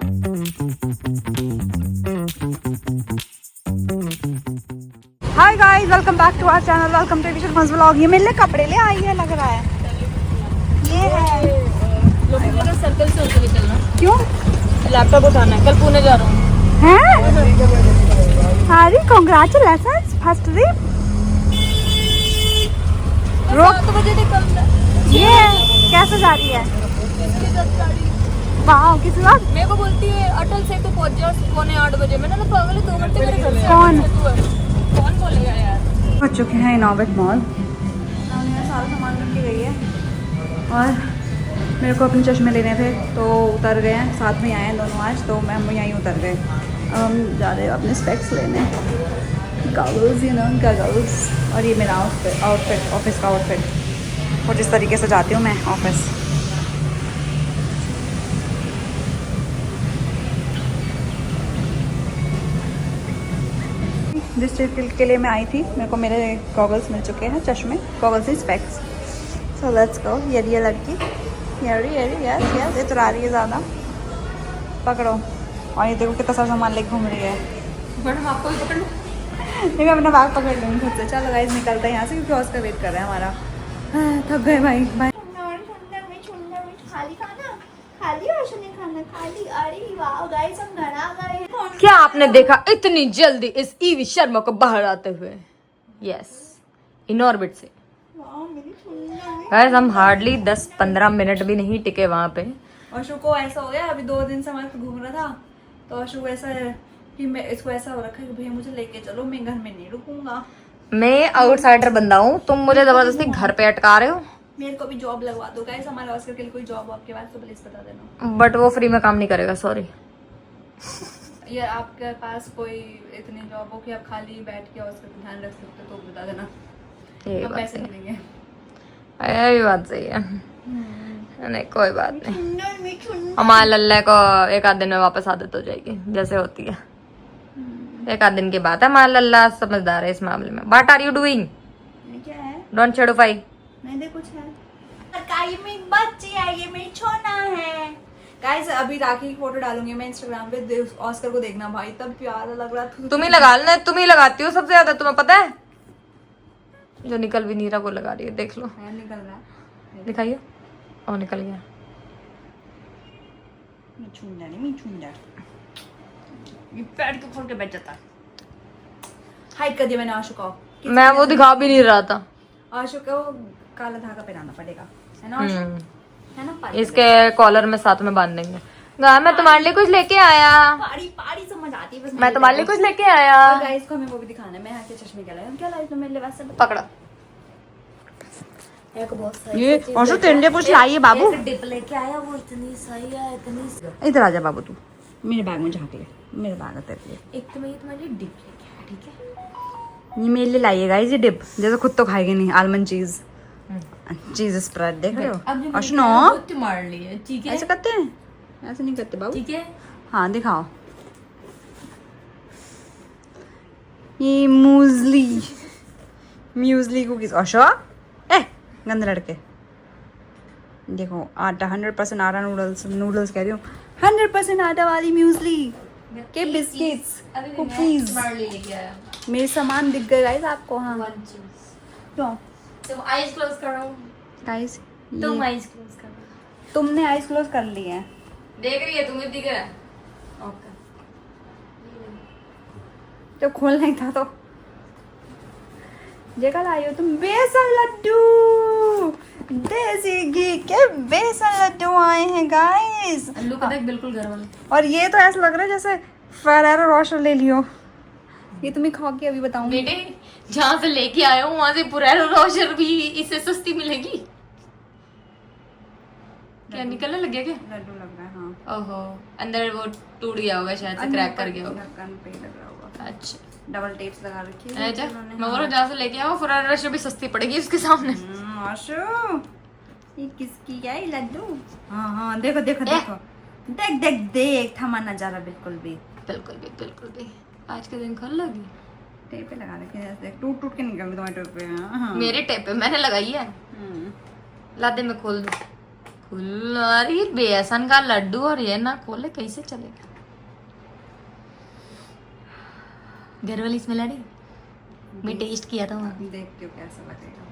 Hi guys, welcome back to our channel, welcome to Vishal मज vlog. ये मेरे लिए कपड़े ले आई है लग रहा है। ये है सर्कल से होकर चलना। क्यों? लैपटॉप उठाना है, कल पुणे जा रहा हूँ। अरे कांग्रेचुलेशंस फर्स्ट ट्रिप। रोक 7 बजे निकलना। ये कैसे जा रही है? वाह, किसी बात मेरे को बोलती है अटल से तो पहुंच जाओ 7:45 बजे। मैंने तो पागल है, 2 घंटे मेरे घर से। कौन? कौन बोलेगा यार। पहुंच चुके हैं इनोवेट मॉल। सारा सामान लेके गई है और मेरे को अपने चश्मे लेने थे तो उतर गए हैं, साथ में आए हैं दोनों आज, तो मैं हम यहीं उतर गए। अब हम जा रहे हैं अपने स्पेक्स लेने, गॉगल्स, यू नो गॉगल्स। और ये मेरा आउटफिट ऑफिस का आउटफिट, और जिस तरीके से जाती हूँ मैं ऑफिस। जिस चीज़ के लिए मैं आई थी, मेरे को मेरे गॉगल्स मिल चुके हैं, चश्मे, goggles he specs. So let's go. ये लड़की, ये यस इतरा रही है ज़्यादा, पकड़ो। और ये देखो कितना सारा सामान लेके घूम रही है। मैडम आपको भी पकड़ लो। नहीं, मैं अपना बैग पकड़ लूँगी खुद से। चलो गाइस, निकलते हैं यहाँ से क्योंकि उसका वेट कर रहा है हमारा। थक गए भाई भाई। क्या आपने देखा इतनी जल्दी इस ईवी शर्मा को बाहर आते हुए? यस, इन ऑर्बिट से। गाइस हम हार्डली 10-15 मिनट भी नहीं टिके वहाँ पे। अशोक को ऐसा हो गया, अभी 2 दिन से हमारे घूम रहा था, तो अशोक को ऐसा है कि मैं इसको ऐसा हो रखा है कि भैया मुझे लेके चलो, मैं घर में नहीं रुकूंगा। मैं आउटसाइडर बंदा हूँ, तुम मुझे जबरदस्ती घर पे अटका रहे हो। मेरे को भी जॉब लगवा दो गाइस, हमारे ऑस्कर के लिए कोई जॉब आपके पास तो प्लीज बता देना। बट वो फ्री में काम नहीं करेगा, सॉरी। ये आपके पास कोई इतनी जॉब हो कि आप खाली बैठ के ऑस्कर का ध्यान रख सकते हो तो बता देना, हम पैसे नहीं देंगे। ये भी बात सही है। नहीं कोई बात नहीं, हमारे लल्ला को एक आध दिन में वापस आदत हो जाएगी, जैसे होती है। एक आध दिन की बात है, हमारा लल्ला समझदार है इस मामले में। What are you doing? क्या है? Don't shadowfy. नहीं दे कुछ है। ये मेरी बच्ची है, ये मेरी छोना है। गाइस अभी राखी की फोटो डालूंगी मैं इंस्टाग्राम पे, ऑस्कर को देखना भाई, तब प्यारा लग रहा था। तुम ही लगा लेना, तुम ही लगाती हो सबसे ज्यादा, तुम्हें पता है। जो निकल भी नहीं रहा वो लगा रही है, देख लो। निकल रहा है, दिखाइए। और निकल गया। ये पैर को खोल के बैठ जाता है। हाइड कर दिया मैंने आशु को। मैं वो दिखा भी नहीं रहा था। आशु को काला धागा पहनाना पड़ेगा, है ना आशु? है ना? इसके कॉलर में साथ में बांध देंगे। मैं तुम्हारे लिए कुछ लेके आया। पाड़ी समझ आती है बस। मैं तुम्हारे लिए कुछ लेके आया। गाइस को हमें वो भी दिखाना है। मैं यहाँ के चश्मे क्या लाया, क्या लाया तुम मेरे लिए? वैसे पकड़ा। ये आशु तेरे लिए कुछ लाई है बाबू। डिप लेके आया, वो इतनी सही है, इतनी। इधर आ जा बाबू, तू मेरे बैग में झाँक ले, मेरे बैग है तेरे लिए। एक तो मैं ये तुम्हारे लिए डिप लेके आया, ठीक है? ये मेरे लिए लाइए गाइस, ये डिप, जैसे खुद तो खाएगी नहीं। आलमंड चीज स्प्रेड देख रहे हो आशु? नो मार लिए, ठीक है? ऐसे करते हैं? ऐसे नहीं करते बाबू। ठीक है, हाँ दिखाओ। ये म्यूजली कुकीज। अशोक ए गंदे लड़के, देखो आटा 100% आटा, नूडल्स कह रही हूँ, 100% आटा वाली म्यूजली के बिस्किट्स, कुकीज। लेके आया। मेरे सामान दिख गए गाइस आपको? हाँ क्यों? तुम आईज क्लोज करो। गाइस तुम आईज क्लोज करो। तुमने आईज क्लोज कर ली है। देख रही है, तुम्हें दिख रहा है? ओके। तो खोलना ही था तो। जगह लाई हो तुम बेसन लड्डू, देसी घी के बेसन लड्डू आए हैं गाइस। लुक देख, बिल्कुल घर वाले। और ये तो ऐसा लग रहा है जैसे फेरेरो रोशर ले लियो। ये तुम्हें खा के अभी बताऊंगी। बेटे जहाँ से लेके आया हूँ वहां से पुरानो रोशर भी इससे सस्ती मिलेगी। क्या निकलने लग गया क्या? लड्डू लग रहा है। हाँ ओहो, अंदर वो टूट गया होगा शायद से, क्रैक कर गया होगा। ढक्कन पे लग रहा होगा। अच्छा, डबल टेप्स लगा रखी है अच्छा। उन्होंने। मैं बोल जहाँ से लेके आया वो पुरानो रोशर भी सस्ती पड़ेगी उसके सामने। आशु ये किसकी है ये लड्डू? हाँ हाँ देखो देखो देखो, देख देख देख, थमा नजारा बिल्कुल भी। बिल्कुल भी। आज के दिन खोल लगी। टेप पे लगा रखे हैं, देख टूट टूट के निकल गए तुम्हारे टेप पे। हाँ मेरे टेप पे मैंने लगाई है। ला दे, मैं खोल दूं। फुल। अरे बेसन का लड्डू और ये ना खोले कैसे चलेगा? घर वाली स्मेल आ रही? मैं टेस्ट किया था वहाँ। देखती हूँ कैसा लगेगा।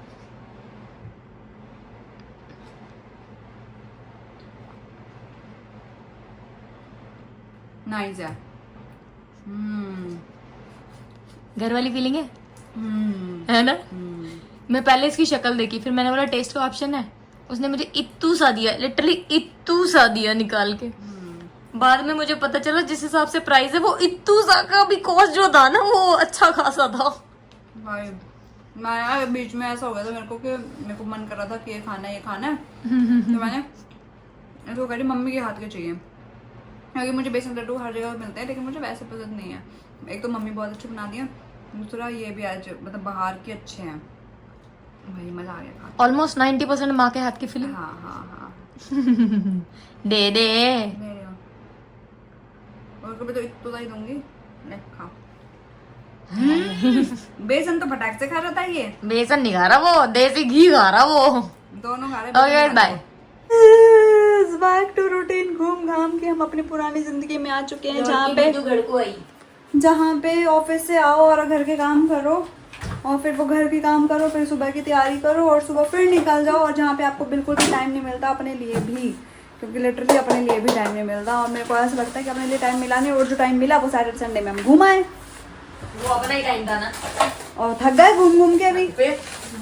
नाइस है। घर वाली फीलिंग है ना? मैं पहले इसकी शक्ल देखी, फिर मैंने बोला टेस्ट का ऑप्शन है, उसने मुझे इत्तू सा दिया, लिटरली इत्तू सा दिया निकाल के। बाद में मुझे पता चला जिस हिसाब से प्राइस है वो इत्तू सा का भी कॉस्ट जो था ना वो अच्छा खासा था भाई। मैं यार बीच में ऐसा हो गया था मेरे को कि मेरे को मन कर रहा था कि ये खाना है तो मैंने इसको कह मम्मी के हाथ के चाहिए, क्योंकि मुझे बेसन लड्डू हर जगह मिलते हैं लेकिन मुझे वैसे पसंद नहीं है। एक तो मम्मी बहुत अच्छे बना दिया, दूसरा ये भी आज मतलब बाहर के अच्छे हैं भाई, मजा आ गया। ऑलमोस्ट 90% माँ के हाथ की फीलिंग। हाँ दे दे और कभी तो इतना ही दूंगी। ले खा। बेसन तो फटाक से खा रहा था, ये बेसन नहीं खा रहा वो, देसी घी खा रहा वो। दोनों खा ओके रहे। बाय। Back to routine. घूम घाम के हम अपनी पुरानी जिंदगी में आ चुके हैं, जहाँ पे ऑफिस से आओ और घर के काम करो और फिर वो घर के काम करो, फिर सुबह की तैयारी करो और सुबह फिर निकल जाओ, और जहाँ पे आपको बिल्कुल भी टाइम नहीं मिलता अपने लिए भी, क्योंकि लिटरली अपने लिए भी टाइम नहीं मिलता। और मेरे को ऐसा लगता है कि अपने लिए टाइम मिला नहीं, और जो टाइम मिला वो सैटरडे संडे में हम घूम आए, वो अपना ही टाइम था ना, और थक गए घूम घूम के। अभी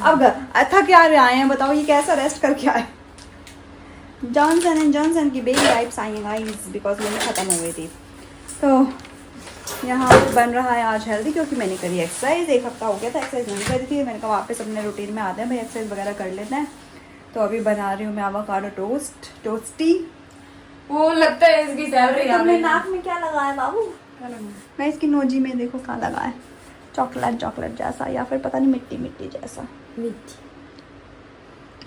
अब थक क्या रहे आए हैं बताओ, ये कैसा रेस्ट करके आए। जॉनसन एंड जॉनसन की बेबी वाइप्स आई हैं गाइस, बिकॉज मैंने ख़त्म हो गई थी। तो यहाँ बन रहा है आज हेल्दी, क्योंकि मैंने करी एक्सरसाइज, एक हफ्ता हो गया था एक्सरसाइज नहीं करी थी। मैंने कहा वापस अपने रूटीन में आते हैं भाई, एक्सरसाइज वगैरह कर लेते हैं। तो अभी बना रही हूँ मैं आवाकाडो टोस्टी। वो लगता है इसकी सैलरी आ तुमने गई। नाक में क्या लगाया बाबू? मैं इसकी नोजी में देखो क्या लगा है, चॉकलेट जैसा, या फिर पता नहीं मिट्टी जैसा।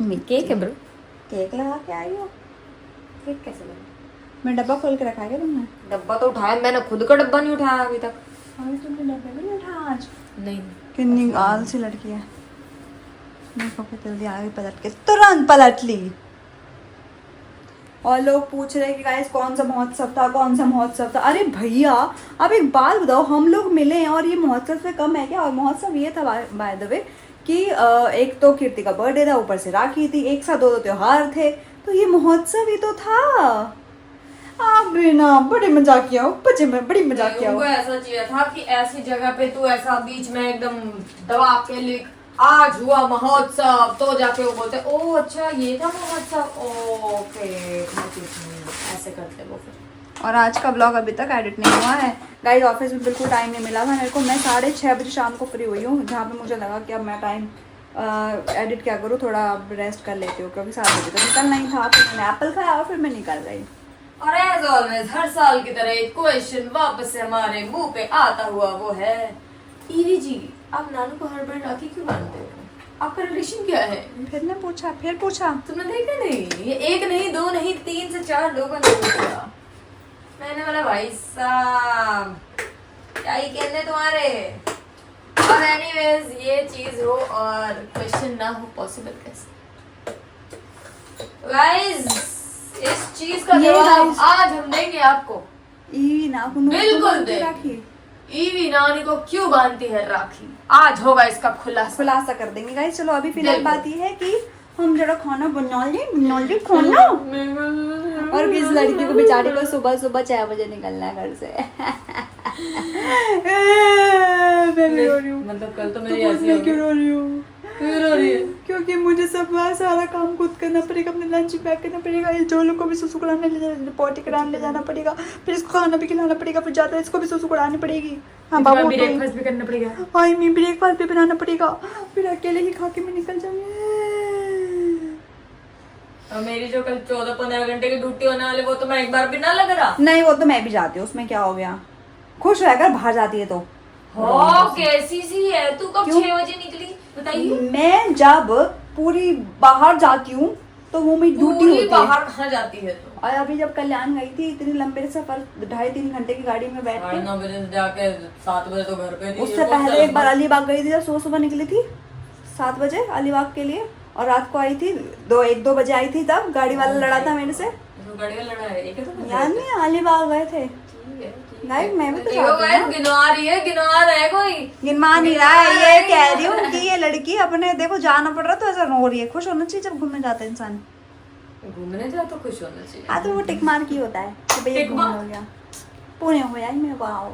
केक है ब्रो। केक लगा के आई हो? केक कैसे लगा? मैं डब्बा खोल के रखा है क्या तुमने? डब्बा तो उठाया मैंने, खुद का डब्बा नहीं उठाया अभी तक। अरे तुमने डब्बा भी नहीं उठाया आज? नहीं। कितनी आलसी लड़की है। देखो कि जल्दी आ गई, पलट के तुरंत पलट ली। और लोग पूछ रहे कि गाइस कौन सा महोत्सव था। अरे भैया अब एक बात बताओ, हम लोग मिले हैं और ये महोत्सव से कम है क्या? और महोत्सव ये था बाय द वे कि एक तो कीर्ति का बर्थडे था, ऊपर से राखी थी, एक साथ दो त्योहार थे, तो ये महोत्सव ही तो था। आप भी ना बड़ी मजाकिया हो, बड़ी मजाकिया हो। ऐसा चाहिए था कि ऐसी जगह पे तू ऐसा बीच में एकदम दबा के लिख आज हुआ महोत्सव, तो जाके वो बोलते ओ अच्छा ये था महोत्सव, ओके ऐसे करते वो फिर। और आज का ब्लॉग अभी तक एडिट नहीं हुआ है गाइस, ऑफिस में बिल्कुल टाइम नहीं मिला था मेरे को। मैं 6:30 बजे शाम को फ्री हुई हूँ, जहाँ पे मुझे लगा कि अब मैं टाइम एडिट क्या करूँ, थोड़ा रेस्ट कर लेती हूँ, क्योंकि 7 बजे तो निकलना ही था। फिर मैंने एप्पल खाया और फिर मैं निकल गई। और एज ऑलवेज हर साल की तरह एक क्वेश्चन वापस से हमारे मुंह पे आता हुआ वो है, ईवी जी आप नानू को हर बार राखी क्यों बांधते हो? आपका रिलेशन क्या है? फिर पूछा तुमने देखा नहीं? ये एक नहीं, दो नहीं, 3 से 4 लोगों ने पूछा। मैंने बोला भाई साहब क्या ही कहने तुम्हारे। और एनीवेज ये चीज हो और क्वेश्चन ना हो पॉसिबल कैसे? गाइस इस चीज का जवाब आज हम देंगे आपको। ईवी नाखून बिल्कुल दे। राखी ईवी नानी को क्यों बांधती है राखी, आज होगा इसका खुलासा कर देंगे गाइस। चलो अभी फिलहाल बात ये है कि हम जरा खाना बना ले खाना। और किस लड़की को बेचारी को सुबह 6 बजे निकलना है घर से। मैं भी रो रही हूँ। मतलब कल तो तो मेरी ऐसी क्यों रो रही हूँ? क्यों रो रही है? क्योंकि मुझे सब सारा काम खुद करना पड़ेगा, अपने लंच पैक करना पड़ेगा, ये जोलो को भी सुसु कराने ले जाना, पोटी कराने ले जाना पड़ेगा, फिर इसको खाना भी खिलाना पड़ेगा, फिर जाता है इसको भी सुसु करानी पड़ेगी। हाँ बाबू ब्रेकफास्ट भी करना पड़ेगा। हाँ मैं ब्रेकफास्ट भी बनाना पड़ेगा, फिर अकेले ही खा के मैं निकल जाऊंगी। और मेरी जो कल 14-15 घंटे की ड्यूटी होने वाली वो तो मैं एक बार भी ना लग रहा। नहीं वो तो मैं भी जाती हूँ, उसमें क्या हो गया, खुश रहकर बाहर जाती है तो। कैसी सी है तू? कब 6 बजे निकली बताइए? मैं जब पूरी बाहर जाती हूँ तो वो मेरी ड्यूटी होती है। बाहर कहाँ जाती है तो? और अभी जब कल्याण गई थी इतनी लंबे सफर, 2.5-3 घंटे की गाड़ी में बैठ के, 9 बजे से जाके 7 बजे तो घर पे थी। उससे पहले एक बार अलीबाग गई थी, जब सुबह निकली थी 7 बजे अलीबाग के लिए, और रात को आई थी 1-2 बजे आई थी, तब गाड़ी वाला लड़ा था मेरे से। गाड़ी में लड़ा है एक तो याद नहीं, अलीबाग गए थे गाइस, मैं भी तो देखो गाइस, गिनवा रही है, गिनवा रहा है कोई, गिनवा नहीं रहा है। ये कह रही हूँ कि ये लड़की अपने देखो जाना पड़ रहा तो ऐसा रो रही है। खुश होना चाहिए जब घूमने जाता है इंसान। घूमने जाओ तो खुश होना चाहिए। हाँ तो वो टिक मार की होता है कि भैया टिक घूमने मार। हो गया, पुणे हो यार मेरे को आओ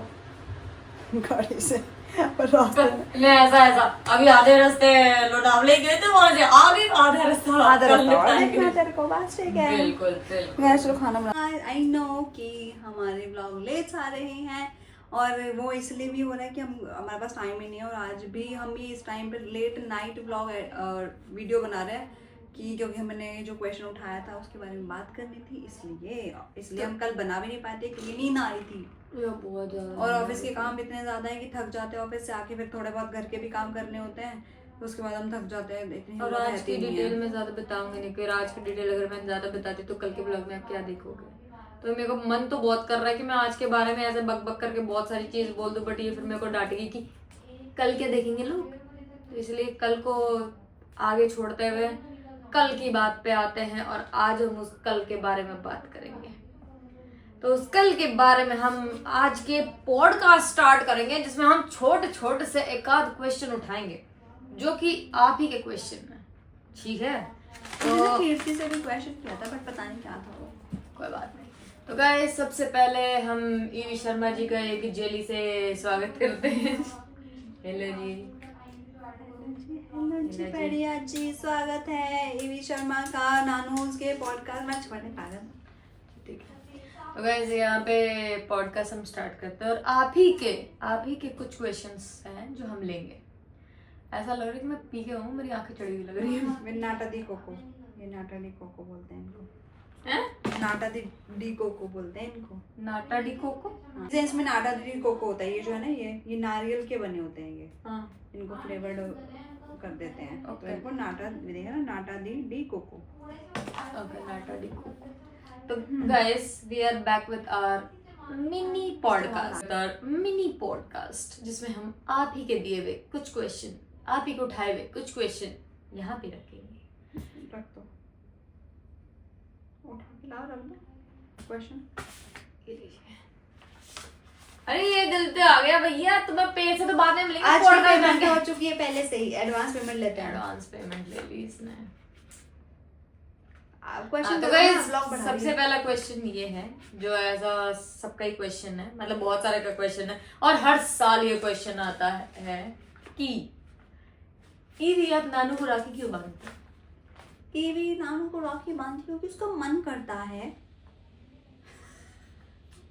गाड़ी से और रास्ते में नहीं ऐसा अभी आधे रास्ते लोनावले गए थे, वहां से आगे आधा रास्ता आधा कर रास्ता और लेते देखना हैं। तेरे को, बस ठीक है। बिल्कुल बिल्कुल। मैं चलो खाना बना। आई नो कि हमारे ब्लॉग लेट्स आ रहे हैं और वो इसलिए भी हो रहा है कि हमारे पास टाइम ही नहीं है। और आज भी हम भी इस टाइम पे लेट नाइट ब्लॉग वीडियो बना रहे हैं कि क्योंकि हमने जो क्वेश्चन उठाया था उसके बारे में बात करनी थी, इसलिए हम कल बना भी नहीं पाए थे क्योंकि नींद आ रही थी। बहुत ज्यादा। और ऑफिस के काम इतने ज़्यादा हैं कि थक जाते हैं। ऑफिस से आके फिर थोड़े बहुत घर के भी काम करने होते हैं, तो उसके बाद हम थक जाते हैं। इतनी और हिम्मत आज रहती की नहीं डिटेल है। में ज्यादा बताऊंगी नहीं, फिर आज की डिटेल अगर मैं ज्यादा बताती तो कल के ब्लॉग में आप क्या देखोगे। तो मेरे को मन तो बहुत कर रहा है कि मैं आज के बारे में ऐसे बक बक करके बहुत सारी चीज बोल दूं, बट ये फिर मेरे को डांटेगी कि कल क्या देखेंगे लोग। तो इसलिए कल को आगे छोड़ते हुए कल की बात पे आते हैं और आज हम उस कल के बारे में बात करेंगे। तो उस कल के बारे में हम आज के पॉडकास्ट स्टार्ट करेंगे, जिसमें हम छोटे छोटे से एक आध क्वेश्चन उठाएंगे जो कि आप ही के क्वेश्चन है, ठीक है। तो कीर्ति से भी क्वेश्चन किया था बट पता नहीं क्या था वो। कोई बात नहीं। तो गाइस सबसे पहले हम ईवी शर्मा जी का एक जेली से स्वागत करते हैं। हेलो जी। हेलो जी बढ़िया जी, स्वागत है ईवी शर्मा का नानूज के पॉडकास्ट में। छोड़ने पागल, ठीक है। तो गाइस यहाँ पे पॉडकास्ट हम स्टार्ट करते हैं और आप ही के कुछ क्वेश्चंस हैं जो हम लेंगे। ऐसा लग रहा है कि मैं पी के हूँ, मेरी आंखें चढ़ी हुई लग रही है। नाटा दी कोको, ये नाटा दी कोको बोलते हैं इनको। हैं? नाटा दी कोको बोलते हैं इनको। नाटा डी कोको। हाँ। जेंस में नाटा दी कोको होता है, ये जो है ना ये नारियल के बने होते हैं ये। हाँ। इनको फ्लेवर्ड कर देते हैं। तो Okay. इनको नाटा देखा ना, nata de coco. Okay, nata de coco. तो guys we are back with our mini podcast जिसमें हम आप ही के दिए हुए कुछ क्वेश्चन, आप ही को उठाए हुए कुछ क्वेश्चन यहाँ पे रखेंगे। रख दो, उठा के लाओ, रख दो क्वेश्चन। ये लीजिए। अरे ये गलती आ गया भैया, तुम्हें पे से तो बाद में मिलेंगे। आज की पॉडकास्ट पेमेंट में हो चुकी है पहले से ही, एडवांस पेमेंट लेते हैं। एडवांस पेमेंट ले ली इसने। क्वेश्चन तो गाइस सबसे पहला क्वेश्चन ये है जो ऐसा सबका ही क्वेश्चन है, मतलब बहुत सारे का क्वेश्चन है और हर साल ये क्वेश्चन आता है कि ईवी आप नानू को राखी क्यों बांधते हो? ईवी नानू को राखी बांधती क्योंकि उसका मन करता है।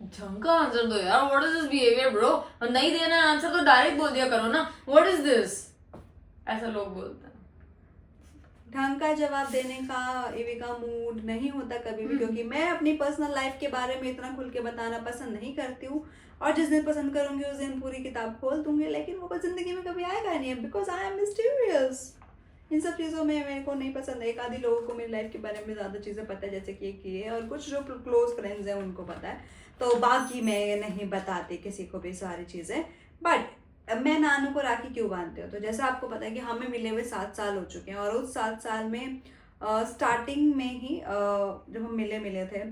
ढंग का आंसर दो यार, what is this behaviour bro. और नहीं देना आंसर तो डायरेक्ट बोल दिया करो ना, व्हाट इज दिस। ऐसा लोग बोलते हैं। ढंग का जवाब देने का ईवी का मूड नहीं होता कभी भी, क्योंकि मैं अपनी पर्सनल लाइफ के बारे में इतना खुल के बताना पसंद नहीं करती हूँ। और जिस दिन पसंद करूंगी उस दिन पूरी किताब खोल दूंगी, लेकिन वो जिंदगी में कभी आएगा नहीं है, बिकॉज आई एम मिस्टीरियस। इन सब चीज़ों में मेरे को नहीं पसंद है। एक आधी लोगों को मेरी लाइफ के बारे में ज़्यादा चीज़ें पता है, जैसे कि एक ये, और कुछ जो क्लोज फ्रेंड्स हैं उनको पता है, तो बाकी मैं नहीं बताती किसी को भी सारी चीज़ें। बट मैं नानू को राखी क्यों बांधती हूँ, तो जैसा आपको पता है कि हमें मिले हुए 7 साल हो चुके हैं। और उस 7 साल में स्टार्टिंग में ही जब हम मिले थे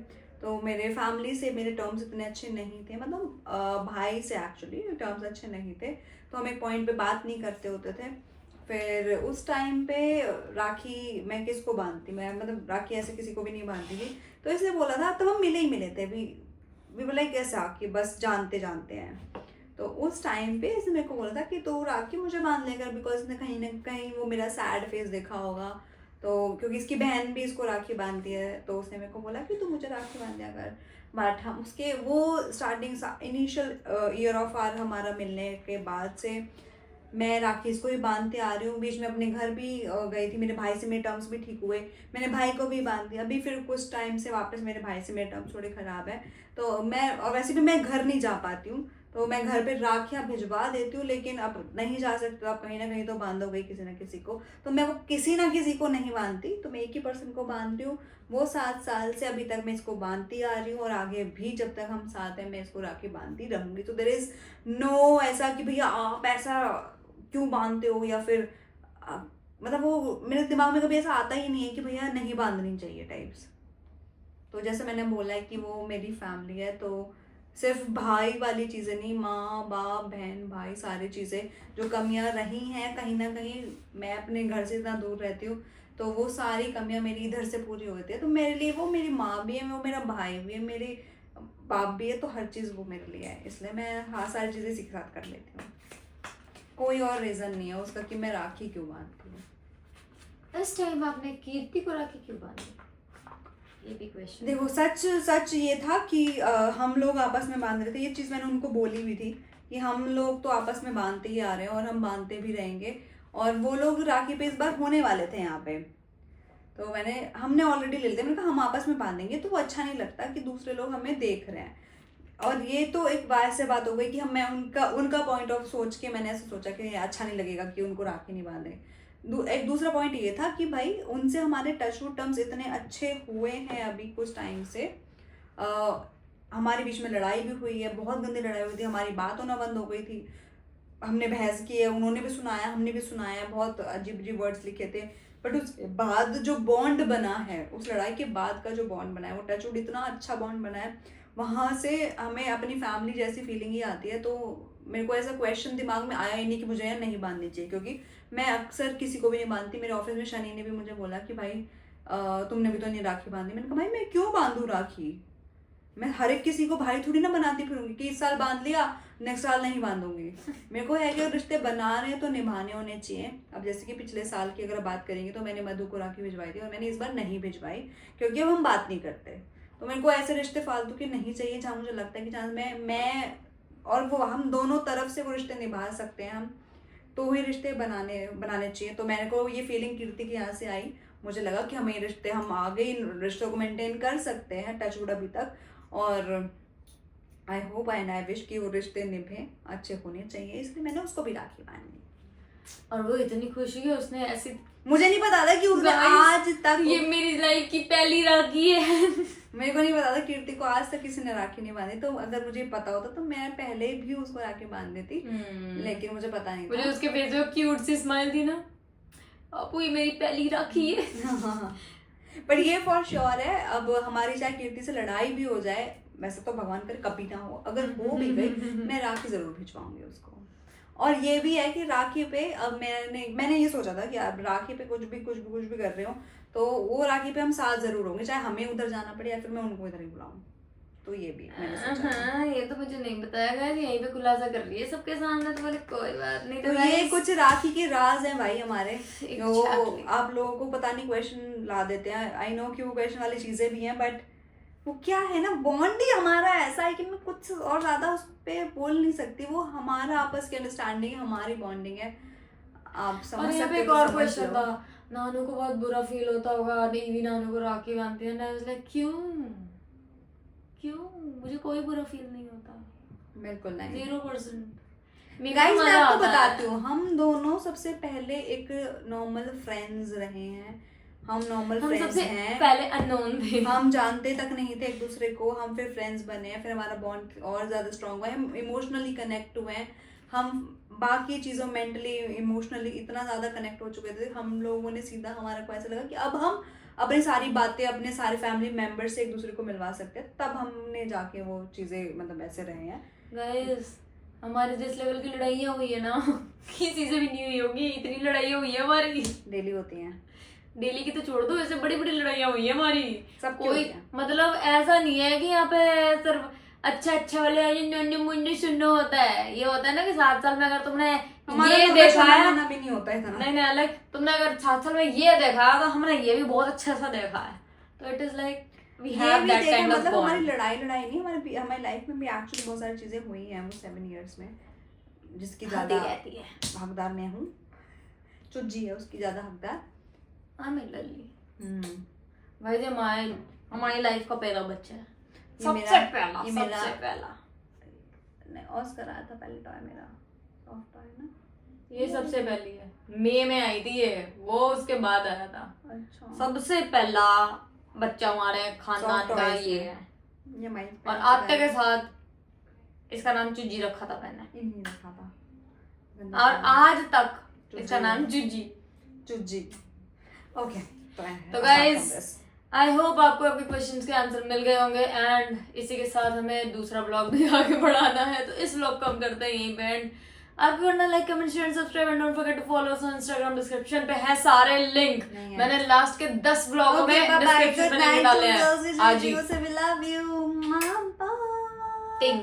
तो मेरे फैमिली से मेरे टर्म्स इतने अच्छे नहीं थे, मतलब भाई से एक्चुअली टर्म्स अच्छे नहीं थे। तो हम एक पॉइंट पे बात नहीं करते होते थे। फिर उस टाइम पे राखी मैं किसको बांधती, मैं मतलब राखी ऐसे किसी को भी नहीं बांधती थी। तो इसलिए बोला था, तब हम मिले थे भी बोला कैसा कि बस जानते हैं। तो उस टाइम पे इसने मेरे को बोला था कि तो राखी मुझे बांध लेकर, बिकॉज इसने कहीं ना कहीं वो मेरा सैड फेस देखा होगा। तो क्योंकि इसकी बहन भी इसको राखी बांधती है, तो उसने मेरे को बोला कि तू मुझे राखी बांध दिया कर। बट हम उसके वो starting initial year of our हमारा मिलने के बाद से मैं राखी इसको ही बांधते आ रही हूँ। बीच में अपने घर भी गई थी, मेरे भाई से मेरे टर्म्स भी ठीक हुए, मैंने भाई को भी बांध दिया। अभी फिर कुछ टाइम से वापस मेरे भाई से मेरे टर्म्स थोड़े ख़राब है, तो मैं, और वैसे भी मैं घर नहीं जा पाती हूँ, तो मैं घर पे राखियाँ भिजवा देती हूँ। लेकिन अब नहीं जा सकते, आप कहीं ना कहीं तो बांधोगे किसी ना किसी को, तो मैं वो किसी ना किसी को नहीं बांधती, तो मैं एक ही पर्सन को बांधती हूँ। वो 7 साल से अभी तक मैं इसको बांधती आ रही हूँ, और आगे भी जब तक हम साथ हैं मैं इसको राखी बांधती रहूँगी। तो देयर इज़ नो ऐसा कि भैया आप ऐसा क्यों बांधते हो, या फिर मतलब वो मेरे दिमाग में कभी ऐसा आता ही नहीं है कि भैया नहीं बांधनी चाहिए टाइप्स। तो जैसे मैंने बोला है कि वो मेरी फैमिली है, तो सिर्फ भाई वाली चीज़ें नहीं, माँ बाप बहन भाई सारी चीज़ें जो कमियाँ रही हैं कहीं ना कहीं, मैं अपने घर से इतना दूर रहती हूँ तो वो सारी कमियाँ मेरी इधर से पूरी होती है। तो मेरे लिए वो मेरी माँ भी है, वो मेरा भाई भी है, मेरे बाप भी है, तो हर चीज़ वो मेरे लिए है। इसलिए मैं हाँ सारी चीज़ें इसी के साथ कर लेती हूँ। कोई और रीज़न नहीं है उसका कि मैं राखी क्यों बांधती हूँ। इस टाइम आपने कीर्ति को राखी क्यों बांधी, ये भी क्वेश्चन। देखो सच ये था कि हम लोग आपस में बांध रहे थे, ये चीज़ मैंने उनको बोली भी थी कि हम लोग तो आपस में बांधते ही आ रहे हैं और हम बांधते भी रहेंगे। और वो लोग राखी पे इस बार होने वाले थे यहाँ पे, तो हमने ऑलरेडी ले लिया। मैंने कहा हम आपस में बांधेंगे तो वो अच्छा नहीं लगता कि दूसरे लोग हमें देख रहे हैं। और ये तो एक बात से बात हो गई कि मैं उनका पॉइंट ऑफ सोच के मैंने ऐसा सोचा कि अच्छा नहीं लगेगा कि उनको राखी नहीं बांधे। एक दूसरा पॉइंट ये था कि भाई उनसे हमारे टच वुड टर्म्स इतने अच्छे हुए हैं अभी कुछ टाइम से। हमारे बीच में लड़ाई भी हुई है, बहुत गंदी लड़ाई हुई थी, हमारी बात होना बंद हो गई थी, हमने बहस की है, उन्होंने भी सुनाया हमने भी सुनाया, बहुत अजीब अजीब वर्ड्स लिखे थे। बट उसके बाद जो बॉन्ड बना है, उस लड़ाई के बाद का जो बॉन्ड बना है, वो टच वुड इतना अच्छा बॉन्ड बना है, वहाँ से हमें अपनी फैमिली जैसी फीलिंग ही आती है। तो मेरे को ऐसा क्वेश्चन दिमाग में आया ही नहीं कि मुझे यार नहीं बांधनी चाहिए, क्योंकि मैं अक्सर किसी को भी नहीं बांधती। मेरे ऑफिस में शनि ने भी मुझे बोला कि भाई तुमने भी तो नहीं राखी बांधी। मैंने कहा भाई मैं क्यों बांधूँ राखी, मैं हर एक किसी को भाई थोड़ी ना बनाती फिरूंगी कि इस साल बांध लिया नेक्स्ट साल नहीं बांधूंगी। मेरे को है कि रिश्ते बना रहे हैं तो निभाने होने चाहिए। अब जैसे कि पिछले साल की अगर बात करेंगे तो मैंने मधु को राखी भिजवाई थी और मैंने इस बार नहीं भिजवाई क्योंकि अब हम बात नहीं करते। तो मेरे को ऐसे रिश्ते फालतू के नहीं चाहिए जहाँ मुझे लगता है कि जहाँ मैं और वो हम दोनों तरफ से वो रिश्ते निभा सकते हैं हम, तो ही रिश्ते बनाने चाहिए। तो मेरे को ये फीलिंग कीर्ति की यहाँ से आई, मुझे लगा कि हमें रिश्ते हम आगे इन रिश्तों को मेंटेन कर सकते हैं टच वुड अभी तक। और I hope and I wish कि वो रिश्ते निभे अच्छे होने चाहिए, इसलिए मैंने उसको भी राखी बांधी। और वो इतनी खुश हुई उसने ऐसी, मुझे नहीं पता था कि उसने आज तक, ये मेरी लाइफ की पहली राखी है। मेरे को नहीं पता था कीर्ति को आज तक किसी ने राखी नहीं बांधी। तो अगर मुझे पता होता तो मैं पहले भी उसको राखी बांध देती, लेकिन मुझे पता नहीं था। मुझे उसके फेस पे क्यूट सी स्माइल थी ना, आपू ये मेरी पहली राखी है। पर ये फॉर श्योर है, अब हमारी चाहे कीर्ति से लड़ाई भी हो जाए, वैसे तो भगवान करे कभी ना हो, अगर हो भी गई मैं राखी जरूर भिजवाऊंगी उसको। और ये भी है कि राखी पे अब मैंने ये सोचा था कि अब राखी पे कुछ भी कर रहे हो तो वो राखी पे हम साथ जरूर होंगे, चाहे हमें उधर जाना पड़े या फिर मैं उनको इधर ही बुलाऊं। तो ये भी मैंने सोचा था। ये तो मुझे नहीं बताया गया, यहीं पे खुलासा कर रही है सबके सामने, तो बोले कोई बात नहीं। तो ये कुछ राखी के राज हैं भाई हमारे, जो आप लोगों को पता नहीं क्वेश्चन ला देते हैं। आई नो कि वो क्वेश्चन वाली चीजें भी हैं, बट वो क्या है ना, बॉन्ड ही हमारा ऐसा है कि मैं कुछ और ज्यादा उस पर बोल नहीं सकती। वो हमारा आपस की अंडरस्टैंडिंग है, हमारी बॉन्डिंग है, आप समझ सकते हो। एक और क्वेश्चन था, नानू को बहुत बुरा फील होता होगा देवी नानू को राखी बांधती है ना, लाइक क्यों मुझे कोई बुरा फील नहीं होता, बिल्कुल नहीं, 0%। गाइस मैं आपको बताती हूँ, हम दोनों सबसे पहले एक नॉर्मल फ्रेंड्स रहे हैं, हम नॉर्मल फ्रेंड्स हैं, पहले अननोन थे, हम जानते तक नहीं थे एक दूसरे को, हम फिर फ्रेंड्स बने, फिर हमारा बॉन्ड और ज्यादा स्ट्रांग हुआ, हम इमोशनली कनेक्ट हुए हैं, हम बाकी चीज़ों मेंटली इमोशनली इतना ज़्यादा कनेक्ट हो चुके थे हम लोगों ने, सीधा हमारा को ऐसा लगा कि अब हम अपनी सारी बातें अपने सारे फैमिली मेंबर से एक दूसरे को मिलवा सकते हैं। तब हमने जाके वो चीज़ें मतलब ऐसे रहे हैं। गाइस हमारे जिस लेवल की लड़ाइयाँ हुई है ना किसी से भी नहीं हुई होगी, इतनी लड़ाई हुई है हमारी, डेली होती हैं। डेली की तो छोड़ दो, ऐसे बड़ी बड़ी लड़ाइयाँ हुई है हमारी, सब कोई मतलब ऐसा नहीं है कि यहाँ पे सिर्फ अच्छा वाले मुन्ने सुनना होता है। ये होता है ना कि 7 साल में अगर तुमने ये देखा है भी नहीं होता है, नहीं अलग, तुमने अगर 7 साल में ये देखा तो हमने ये भी बहुत अच्छा सा देखा है, तो it is like we have that kind of मतलब हमारी लड़ाई नहीं, हमारी लाइफ में भी एक्चुअली बहुत सारी चीजें हुई हैं वो 7 इयर्स में, जिसकी ज्यादा रहती है हकदार मैं हूँ, चुज्जी है उसकी ज्यादा हकदार। भाई जी हमारी लाइफ का पहला बच्चा है, सबसे पहला ऑस्कर आया था पहले टॉय मेरा, सॉफ्ट टॉय ना, ये सबसे पहली है, मई में आई थी ये, वो उसके बाद आया था। अच्छा, सबसे पहला बच्चा हमारे खानदान का ये है, और आते के साथ इसका नाम चुज्जी रखा था मैंने, इन्हीं रखा था, और आज तक इसका नाम चुज्जी चुज्जी। ओके तो गाइस आई होप आपको आपके क्वेश्चंस के आंसर मिल गए होंगे एंड इसी के साथ हमें दूसरा ब्लॉग भी आगे बढ़ाना है, तो इस ब्लॉग को हम करते हैं यहीं पे एंड। आपको करना like comment share subscribe and don't forget to follow us on Instagram, description पे है सारे लिंक। मैंने लास्ट के 10 ब्लॉगों में डिस्क्रिप्शन में लिंक डाले हैं आज ही। Love you. टिंग।